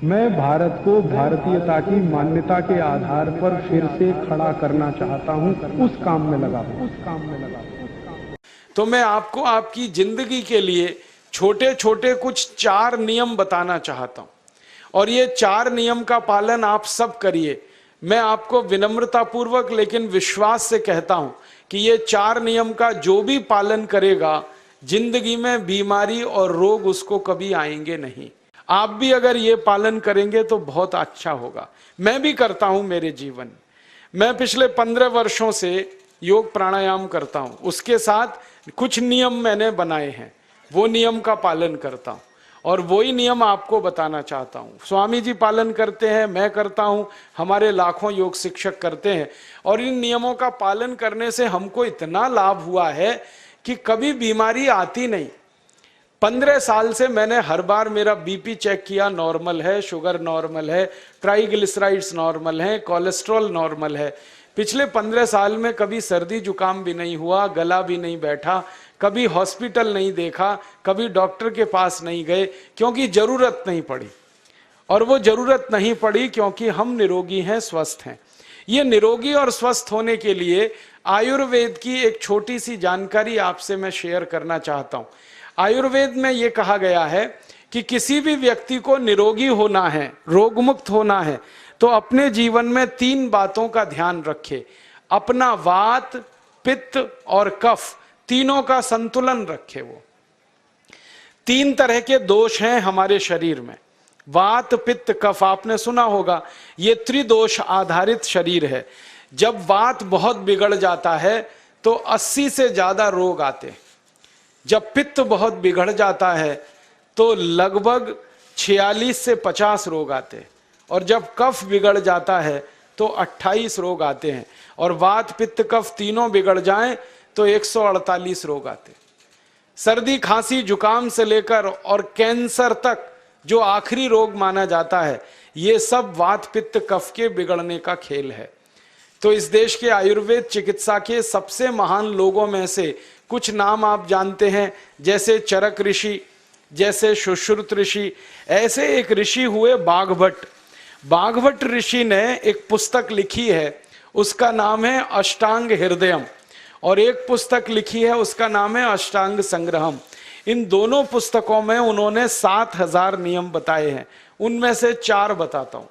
मैं भारत को भारतीयता की मान्यता के आधार पर फिर से खड़ा करना चाहता हूं, उस काम में लगा हूं। तो मैं आपको आपकी जिंदगी के लिए छोटे छोटे कुछ 4 नियम बताना चाहता हूं, और ये 4 नियम का पालन आप सब करिए। मैं आपको विनम्रतापूर्वक लेकिन विश्वास से कहता हूं कि ये 4 नियम का जो भी पालन करेगा, जिंदगी में बीमारी और रोग उसको कभी आएंगे नहीं। आप भी अगर ये पालन करेंगे तो बहुत अच्छा होगा। मैं भी करता हूं मेरे जीवन। मैं पिछले 15 वर्षों से योग प्राणायाम करता हूं, उसके साथ कुछ नियम मैंने बनाए हैं, वो नियम का पालन करता हूं, और वही नियम आपको बताना चाहता हूं। स्वामी जी पालन करते हैं, मैं करता हूं, हमारे लाखों योग शिक्षक करते हैं, और इन नियमों का पालन करने से हमको इतना लाभ हुआ है कि कभी बीमारी आती नहीं। 15 साल से मैंने हर बार मेरा बीपी चेक किया, नॉर्मल है, शुगर नॉर्मल है, ट्राइग्लिसराइड्स नॉर्मल है, कोलेस्ट्रॉल नॉर्मल है। पिछले 15 साल में कभी सर्दी जुकाम भी नहीं हुआ, गला भी नहीं बैठा, कभी हॉस्पिटल नहीं देखा, कभी डॉक्टर के पास नहीं गए, क्योंकि जरूरत नहीं पड़ी। और वो जरूरत नहीं पड़ी क्योंकि हम निरोगी हैं, स्वस्थ हैं। ये निरोगी और स्वस्थ होने के लिए आयुर्वेद की एक छोटी सी जानकारी आपसे मैं शेयर करना चाहता हूं। आयुर्वेद में ये कहा गया है कि किसी भी व्यक्ति को निरोगी होना है, रोग मुक्त होना है, तो अपने जीवन में 3 बातों का ध्यान रखे। अपना वात, पित्त और कफ, तीनों का संतुलन रखे। वो 3 तरह के दोष हैं हमारे शरीर में, वात, पित्त, कफ। आपने सुना होगा, ये त्रिदोष आधारित शरीर है। जब वात बहुत बिगड़ जाता है तो 80 से ज्यादा रोग आते हैं। जब पित्त बहुत बिगड़ जाता है तो लगभग 46 से 50 रोग आते हैं, और जब कफ बिगड़ जाता है तो 28 रोग आते हैं, और वात, पित्त, कफ तीनों बिगड़ जाएं तो 148 रोग आते हैं। सर्दी, खांसी, जुकाम से लेकर और कैंसर तक जो आखिरी रोग माना जाता है, ये सब वात, पित्त, कफ के बिगड़ने का खेल है। तो इस देश के आयुर्वेद चिकित्सा के सबसे महान लोगों में से कुछ नाम आप जानते हैं, जैसे चरक ऋषि, जैसे सुश्रुत ऋषि। ऐसे एक ऋषि हुए बाघभट्ट। बाघभट्ट ऋषि ने एक पुस्तक लिखी है, उसका नाम है अष्टांग हृदयम, और एक पुस्तक लिखी है, उसका नाम है अष्टांग संग्रहम। इन दोनों पुस्तकों में उन्होंने 7000 नियम बताए हैं। उनमें से 4 बताता हूं,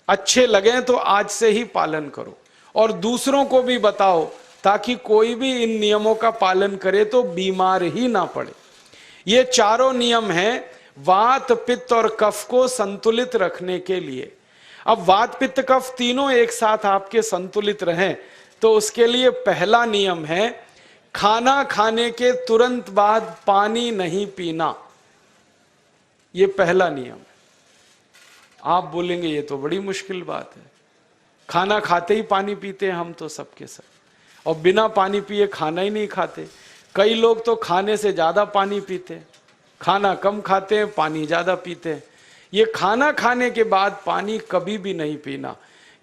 अच्छे लगे तो आज से ही पालन करो, और दूसरों को भी बताओ, ताकि कोई भी इन नियमों का पालन करे तो बीमार ही ना पड़े। ये चारों नियम हैं वात, पित्त और कफ को संतुलित रखने के लिए। अब वात, पित्त, कफ तीनों एक साथ आपके संतुलित रहें, तो उसके लिए पहला नियम है खाना खाने के तुरंत बाद पानी नहीं पीना। ये पहला नियम है। आप बोलेंगे ये तो बड़ी मुश्किल बात है, खाना खाते ही पानी पीते हैं हम तो सबके सब, और बिना पानी पिए खाना ही नहीं खाते। कई लोग तो खाने से ज्यादा पानी पीते हैं, खाना कम खाते हैं, पानी ज्यादा पीते हैं। ये खाना खाने के बाद पानी कभी भी नहीं पीना,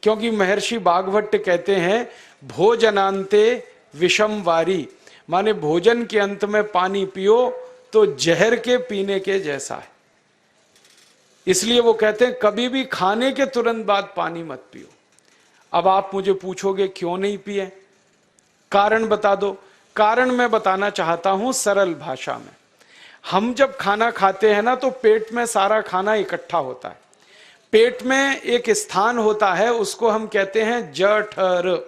क्योंकि महर्षि बाघभट्ट कहते हैं भोजनांते विषम वारी, माने भोजन के अंत में पानी पियो तो जहर के पीने के जैसा है। इसलिए वो कहते हैं कभी भी खाने के तुरंत बाद पानी मत पियो। अब आप मुझे पूछोगे क्यों नहीं पिए, कारण बता दो। कारण मैं बताना चाहता हूं सरल भाषा में। हम जब खाना खाते हैं ना, तो पेट में सारा खाना इकट्ठा होता है। पेट में एक स्थान होता है, उसको हम कहते हैं जठर।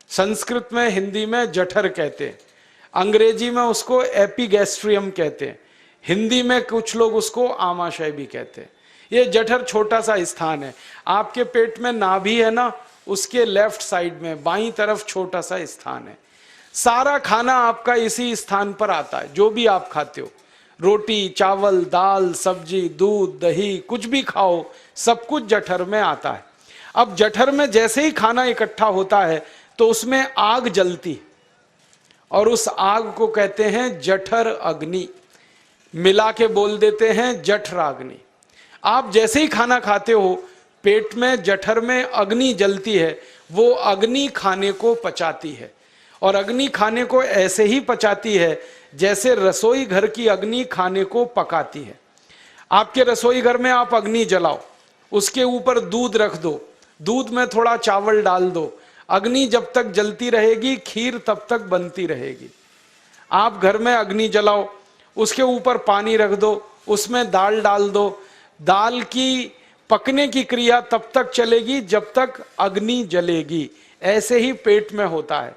संस्कृत में, हिंदी में जठर कहते हैं, अंग्रेजी में उसको एपिगैस्ट्रियम कहते हैं, हिंदी में कुछ लोग उसको आमाशय भी कहते हैं। ये जठर छोटा सा स्थान है। आपके पेट में नाभि है ना, उसके लेफ्ट साइड में बाईं तरफ छोटा सा स्थान है। सारा खाना आपका इसी स्थान पर आता है। जो भी आप खाते हो, रोटी, चावल, दाल, सब्जी, दूध, दही, कुछ भी खाओ, सब कुछ जठर में आता है। अब जठर में जैसे ही खाना इकट्ठा होता है तो उसमें आग जलती, और उस आग को कहते हैं जठर अग्नि। मिला के बोल देते हैं जठराग्नि। आप जैसे ही खाना खाते हो, पेट में जठर में अग्नि जलती है, वो अग्नि खाने को पचाती है, और अग्नि खाने को ऐसे ही पचाती है जैसे रसोई घर की अग्नि खाने को पकाती है। आपके रसोई घर में आप अग्नि जलाओ, उसके ऊपर दूध रख दो, दूध में थोड़ा चावल डाल दो, अग्नि जब तक जलती रहेगी खीर तब तक बनती रहेगी। आप घर में अग्नि जलाओ, उसके ऊपर पानी रख दो, उसमें दाल डाल दो, दाल की पकने की क्रिया तब तक चलेगी जब तक अग्नि जलेगी। ऐसे ही पेट में होता है,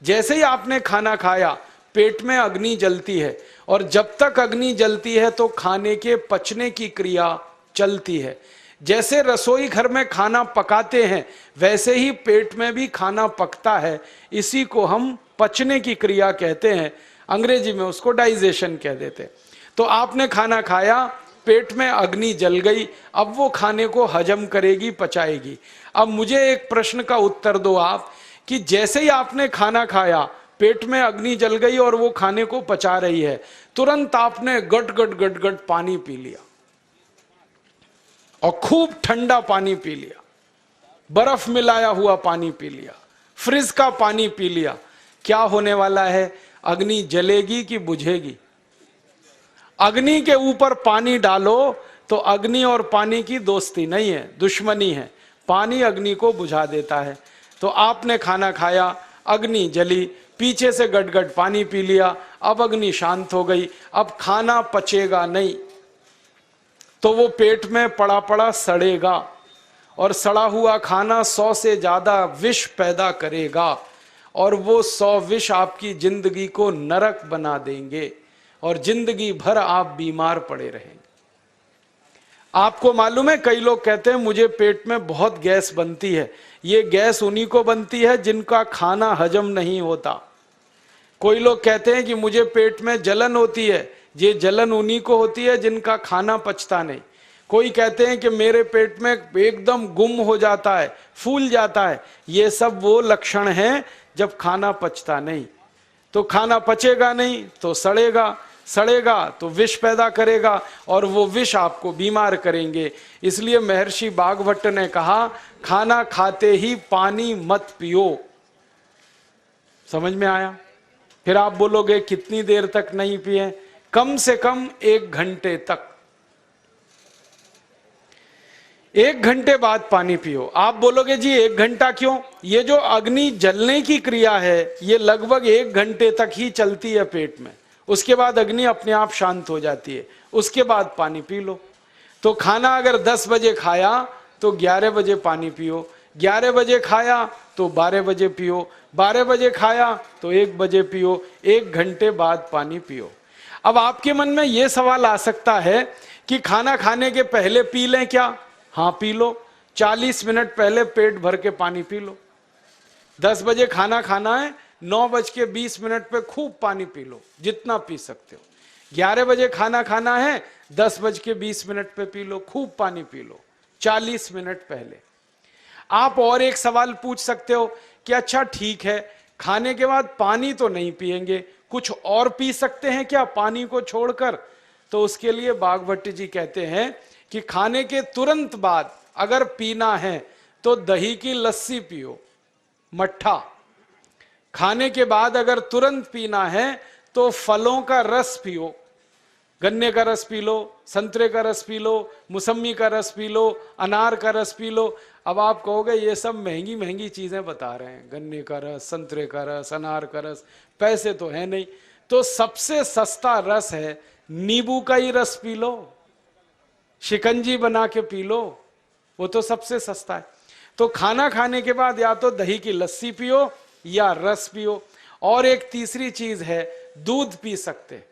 जैसे ही आपने खाना खाया पेट में अग्नि जलती है, और जब तक अग्नि जलती है तो खाने के पचने की क्रिया चलती है। जैसे रसोई घर में खाना पकाते हैं वैसे ही पेट में भी खाना पकता है, इसी को हम पचने की क्रिया कहते हैं, अंग्रेजी में उसको डाइजेशन कह देते हैं। तो आपने खाना खाया, पेट में अग्नि जल गई, अब वो खाने को हजम करेगी, पचाएगी। अब मुझे एक प्रश्न का उत्तर दो आप, कि जैसे ही आपने खाना खाया पेट में अग्नि जल गई और वो खाने को पचा रही है, तुरंत आपने गट गट गट गट पानी पी लिया, और खूब ठंडा पानी पी लिया, बर्फ मिलाया हुआ पानी पी लिया, फ्रिज का पानी पी लिया। क्या होने वाला है? अग्नि जलेगी कि बुझेगी? अग्नि के ऊपर पानी डालो तो अग्नि और पानी की दोस्ती नहीं है, दुश्मनी है। पानी अग्नि को बुझा देता है। तो आपने खाना खाया, अग्नि जली, पीछे से गटगट पानी पी लिया, अब अग्नि शांत हो गई, अब खाना पचेगा नहीं, तो वो पेट में पड़ा पड़ा सड़ेगा, और सड़ा हुआ खाना 100 से ज्यादा विष पैदा करेगा, और वो 100 विष आपकी जिंदगी को नरक बना देंगे, और जिंदगी भर आप बीमार पड़े रहेंगे। आपको मालूम है, कई लोग कहते हैं मुझे पेट में बहुत गैस बनती है। ये गैस उन्हीं को बनती है जिनका खाना हजम नहीं होता। कोई लोग कहते हैं कि मुझे पेट में जलन होती है, ये जलन उन्हीं को होती है जिनका खाना पचता नहीं। कोई कहते हैं कि मेरे पेट में एकदम गुम हो जाता है, फूल जाता है, ये सब वो लक्षण हैं जब खाना पचता नहीं। तो खाना पचेगा नहीं तो सड़ेगा, सड़ेगा तो विष पैदा करेगा, और वो विष आपको बीमार करेंगे। इसलिए महर्षि बागभट्ट ने कहा, खाना खाते ही पानी मत पियो। समझ में आया? फिर आप बोलोगे कितनी देर तक नहीं पिए? कम से कम 1 घंटे तक। 1 घंटे बाद पानी पियो। आप बोलोगे जी 1 घंटा क्यों? ये जो अग्नि जलने की क्रिया है ये लगभग 1 घंटे तक ही चलती है पेट में, उसके बाद अग्नि अपने आप शांत हो जाती है, उसके बाद पानी पी लो। तो खाना अगर 10 बजे खाया तो 11 बजे पानी पियो, 11 बजे खाया तो 12 बजे पियो, 12 बजे खाया तो 1 बजे पियो, 1 घंटे बाद पानी पियो। अब आपके मन में यह सवाल आ सकता है कि खाना खाने के पहले पी लें क्या? हाँ पी लो, 40 मिनट पहले पेट भर के पानी पी लो। 10 बजे खाना खाना है, 9:20 पे खूब पानी पी लो, जितना पी सकते हो। 11 बजे खाना खाना है, 10:20 पे पी लो, खूब पानी पी लो, 40 मिनट पहले। आप और एक सवाल पूछ सकते हो कि अच्छा ठीक है, खाने के बाद पानी तो नहीं पिएंगे, कुछ और पी सकते हैं क्या पानी को छोड़कर? तो उसके लिए बागभट्ट जी कहते हैं कि खाने के तुरंत बाद अगर पीना है तो दही की लस्सी पियो, मट्ठा। खाने के बाद अगर तुरंत पीना है तो फलों का रस पियो, गन्ने का रस पी लो, संतरे का रस पी लो, मौसमी का रस पी लो, अनार का रस पी लो। अब आप कहोगे ये सब महंगी महंगी चीजें बता रहे हैं, गन्ने का रस, संतरे का रस, अनार का रस, पैसे तो है नहीं। तो सबसे सस्ता रस है नींबू का ही रस पी लो, शिकंजी बना के पी लो, वो तो सबसे सस्ता है। तो खाना खाने के बाद या तो दही की लस्सी पियो या रस पियो। और एक तीसरी चीज है, दूध पी सकते।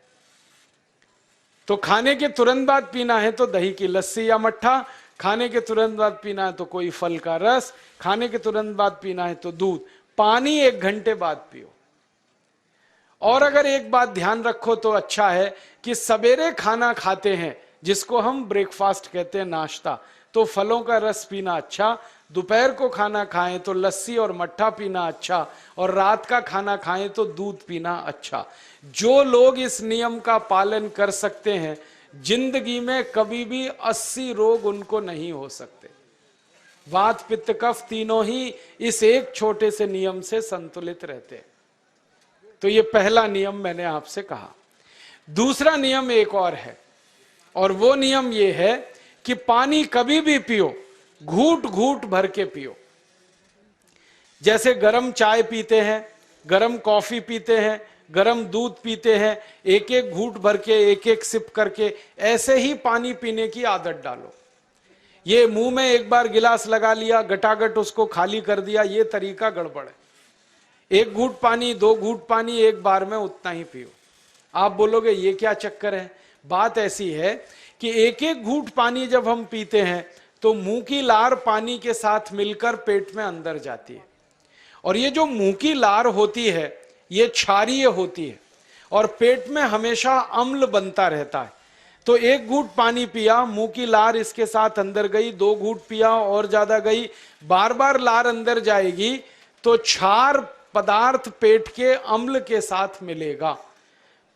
तो खाने के तुरंत बाद पीना है तो दही की लस्सी या मट्ठा, खाने के तुरंत बाद पीना है तो कोई फल का रस, खाने के तुरंत बाद पीना है तो दूध। पानी 1 घंटे बाद पियो। और अगर एक बात ध्यान रखो तो अच्छा है कि सवेरे खाना खाते हैं जिसको हम ब्रेकफास्ट कहते हैं, नाश्ता, तो फलों का रस पीना अच्छा, दोपहर को खाना खाएं तो लस्सी और मट्ठा पीना अच्छा, और रात का खाना खाएं तो दूध पीना अच्छा। जो लोग इस नियम का पालन कर सकते हैं जिंदगी में कभी भी 80 रोग उनको नहीं हो सकते। वात पित्त कफ तीनों ही इस एक छोटे से नियम से संतुलित रहते हैं। तो ये पहला नियम मैंने आपसे कहा। दूसरा नियम एक और है, और वो नियम ये है कि पानी कभी भी पियो, घूट घूट भर के पियो। जैसे गरम चाय पीते हैं, गरम कॉफी पीते हैं, गरम दूध पीते हैं, एक एक घूट भर के, एक एक सिप करके, ऐसे ही पानी पीने की आदत डालो। ये मुंह में एक बार गिलास लगा लिया, गटागट उसको खाली कर दिया, ये तरीका गड़बड़ है। एक घूट पानी, दो घूट पानी एक बार में उतना ही पियो। आप बोलोगे ये क्या चक्कर है? बात ऐसी है कि एक एक घूट पानी जब हम पीते हैं तो मुंह की लार पानी के साथ मिलकर पेट में अंदर जाती है, और ये जो मुंह की लार होती है ये क्षारीय होती है और पेट में हमेशा अम्ल बनता रहता है। तो एक घूट पानी पिया, मुंह की लार इसके साथ अंदर गई, दो घूट पिया और ज्यादा गई, बार बार लार अंदर जाएगी तो क्षार पदार्थ पेट के अम्ल के साथ मिलेगा।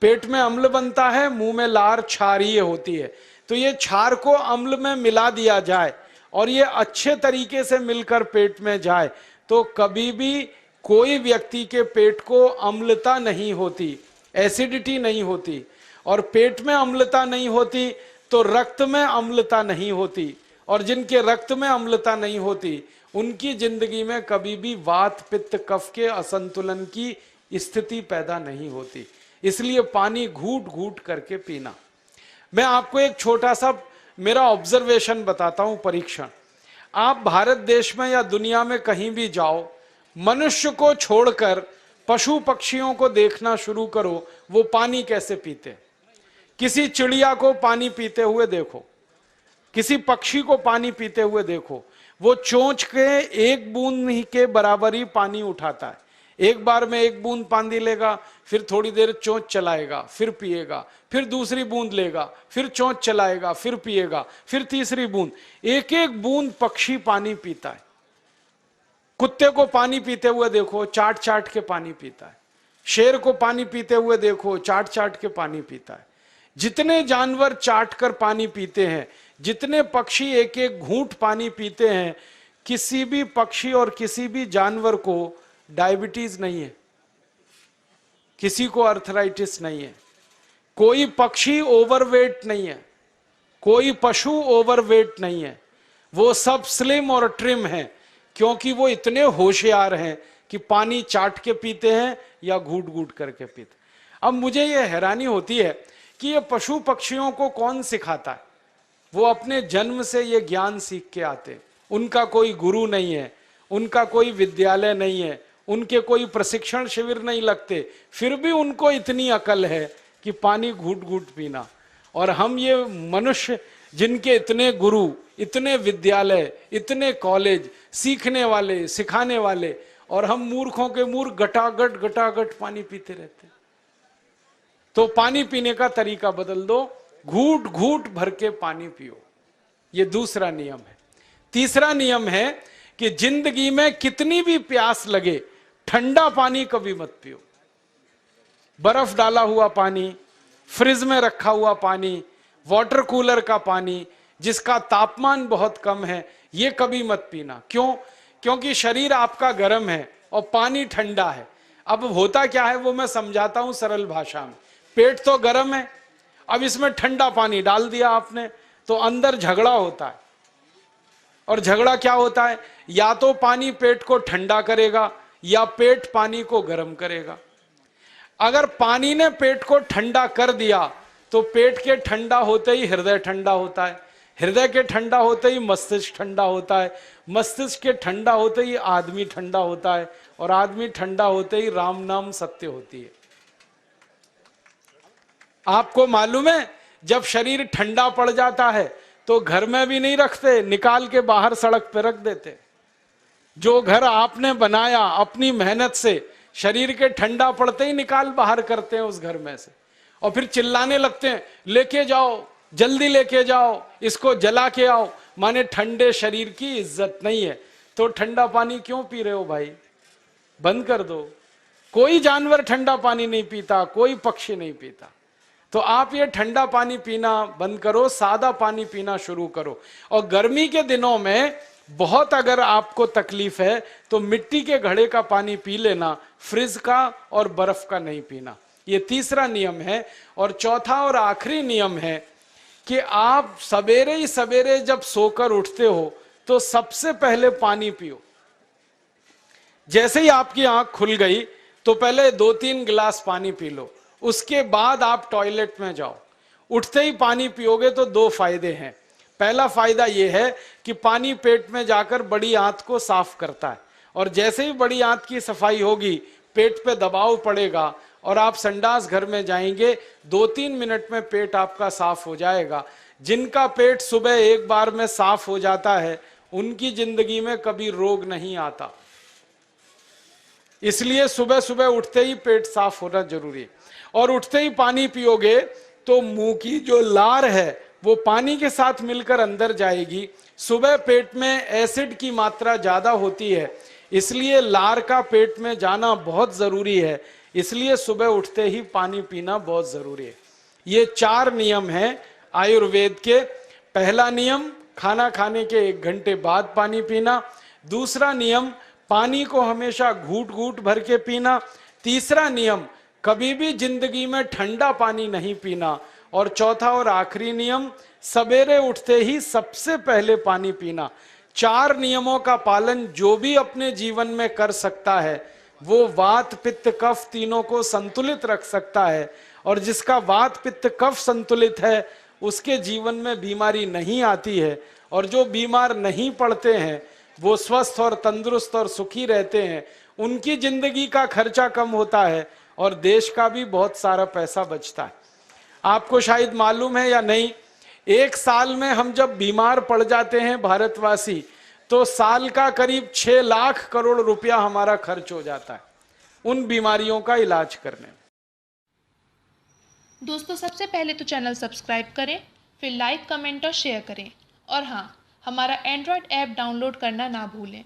पेट में अम्ल बनता है, मुंह में लार क्षारीय होती है, तो ये क्षार को अम्ल में मिला दिया जाए और ये अच्छे तरीके से मिलकर पेट में जाए तो कभी भी कोई व्यक्ति के पेट को अम्लता नहीं होती, एसिडिटी नहीं होती। और पेट में अम्लता नहीं होती तो रक्त में अम्लता नहीं होती, और जिनके रक्त में अम्लता नहीं होती उनकी जिंदगी में कभी भी वात पित्त कफ के असंतुलन की स्थिति पैदा नहीं होती। इसलिए पानी घूट घूट करके पीना। मैं आपको एक छोटा सा मेरा ऑब्जर्वेशन बताता हूं, परीक्षण। आप भारत देश में या दुनिया में कहीं भी जाओ, मनुष्य को छोड़कर पशु पक्षियों को देखना शुरू करो, वो पानी कैसे पीते। किसी चिड़िया को पानी पीते हुए देखो, किसी पक्षी को पानी पीते हुए देखो, वो चोंच के एक बूंद ही के बराबर ही पानी उठाता है। एक बार में एक बूंद पानी लेगा, फिर थोड़ी देर चोंच चलाएगा, फिर पिएगा, फिर दूसरी बूंद लेगा, फिर चोंच चलाएगा, फिर पिएगा, फिर तीसरी बूंद। एक एक बूंद पक्षी पानी पीता है। कुत्ते को पानी पीते हुए देखो, चाट चाट के पानी पीता है। शेर को पानी पीते हुए देखो, चाट चाट के पानी पीता है। जितने जानवर चाट कर पानी पीते हैं, जितने पक्षी एक एक घूंट पानी पीते हैं, किसी भी पक्षी और किसी भी जानवर को डायबिटीज नहीं है, किसी को अर्थराइटिस नहीं है, कोई पक्षी ओवरवेट नहीं है, कोई पशु ओवरवेट नहीं है। वो सब स्लिम और ट्रिम है, क्योंकि वो इतने होशियार हैं कि पानी चाट के पीते हैं या घूट घूट करके पीते। अब मुझे ये हैरानी होती है कि ये पशु पक्षियों को कौन सिखाता है? वो अपने जन्म से ये ज्ञान सीख के आते, उनका कोई गुरु नहीं है, उनका कोई विद्यालय नहीं है, उनके कोई प्रशिक्षण शिविर नहीं लगते, फिर भी उनको इतनी अकल है कि पानी घूट घूट पीना। और हम ये मनुष्य जिनके इतने गुरु, इतने विद्यालय, इतने कॉलेज, सीखने वाले, सिखाने वाले, और हम मूर्खों के मूर्ख गटागट गटागट पानी पीते रहते। तो पानी पीने का तरीका बदल दो, घूट घूट भर के पानी पियो। ये दूसरा नियम है। तीसरा नियम है कि जिंदगी में कितनी भी प्यास लगे, ठंडा पानी कभी मत पियो। बर्फ डाला हुआ पानी, फ्रिज में रखा हुआ पानी, वाटर कूलर का पानी जिसका तापमान बहुत कम है, ये कभी मत पीना। क्यों? क्योंकि शरीर आपका गर्म है और पानी ठंडा है। अब होता क्या है वो मैं समझाता हूं सरल भाषा में। पेट तो गर्म है, अब इसमें ठंडा पानी डाल दिया आपने तो अंदर झगड़ा होता है। और झगड़ा क्या होता है? या तो पानी पेट को ठंडा करेगा या पेट पानी को गर्म करेगा। अगर पानी ने पेट को ठंडा कर दिया तो पेट के ठंडा होते ही हृदय ठंडा होता है, हृदय के ठंडा होते ही मस्तिष्क ठंडा होता है, मस्तिष्क के ठंडा होते ही आदमी ठंडा होता है, और आदमी ठंडा होते ही राम नाम सत्य होती है। आपको मालूम है जब शरीर ठंडा पड़ जाता है तो घर में भी नहीं रखते, निकाल के बाहर सड़क पे रख देते। जो घर आपने बनाया अपनी मेहनत से, शरीर के ठंडा पड़ते ही निकाल बाहर करते हैं उस घर में से, और फिर चिल्लाने लगते हैं लेके जाओ, जल्दी लेके जाओ, इसको जला के आओ। माने ठंडे शरीर की इज्जत नहीं है। तो ठंडा पानी क्यों पी रहे हो भाई? बंद कर दो। कोई जानवर ठंडा पानी नहीं पीता, कोई पक्षी नहीं पीता। तो आप ये ठंडा पानी पीना बंद करो, सादा पानी पीना शुरू करो। और गर्मी के दिनों में बहुत अगर आपको तकलीफ है तो मिट्टी के घड़े का पानी पी लेना, फ्रिज का और बर्फ का नहीं पीना। ये तीसरा नियम है। और चौथा और आखिरी नियम है कि आप सवेरे ही सवेरे जब सोकर उठते हो तो सबसे पहले पानी पियो। जैसे ही आपकी आंख खुल गई तो पहले 2-3 गिलास पानी पी लो, उसके बाद आप टॉयलेट में जाओ। उठते ही पानी पियोगे तो 2 फायदे हैं। पहला फायदा यह है कि पानी पेट में जाकर बड़ी आंत को साफ करता है, और जैसे ही बड़ी आंत की सफाई होगी पेट पे दबाव पड़ेगा और आप संडास घर में जाएंगे, 2-3 मिनट में पेट आपका साफ हो जाएगा। जिनका पेट सुबह एक बार में साफ हो जाता है उनकी जिंदगी में कभी रोग नहीं आता। इसलिए सुबह सुबह उठते ही पेट साफ होना जरूरी है। और उठते ही पानी पियोगे तो मुंह की जो लार है वो पानी के साथ मिलकर अंदर जाएगी। सुबह पेट में एसिड की मात्रा ज्यादा होती है, इसलिए लार का पेट में जाना बहुत जरूरी है। इसलिए सुबह उठते ही पानी पीना बहुत जरूरी है। ये 4 नियम हैं आयुर्वेद के। पहला नियम, खाना खाने के 1 घंटे बाद पानी पीना। दूसरा नियम, पानी को हमेशा घूट घूट भर के पीना। तीसरा नियम, कभी भी जिंदगी में ठंडा पानी नहीं पीना। और चौथा और आखिरी नियम, सवेरे उठते ही सबसे पहले पानी पीना। 4 नियमों का पालन जो भी अपने जीवन में कर सकता है वो वात पित्त कफ तीनों को संतुलित रख सकता है। और जिसका वात पित्त कफ संतुलित है उसके जीवन में बीमारी नहीं आती है, और जो बीमार नहीं पड़ते हैं वो स्वस्थ और तंदुरुस्त और सुखी रहते हैं। उनकी जिंदगी का खर्चा कम होता है और देश का भी बहुत सारा पैसा बचता है। आपको शायद मालूम है या नहीं, 1 साल में हम जब बीमार पड़ जाते हैं भारतवासी, तो साल का करीब 6 लाख करोड़ रुपया हमारा खर्च हो जाता है उन बीमारियों का इलाज करने में। दोस्तों, सबसे पहले तो चैनल सब्सक्राइब करें, फिर लाइक, कमेंट और शेयर करें। और हाँ, हमारा एंड्रॉयड ऐप डाउनलोड करना ना भूलें।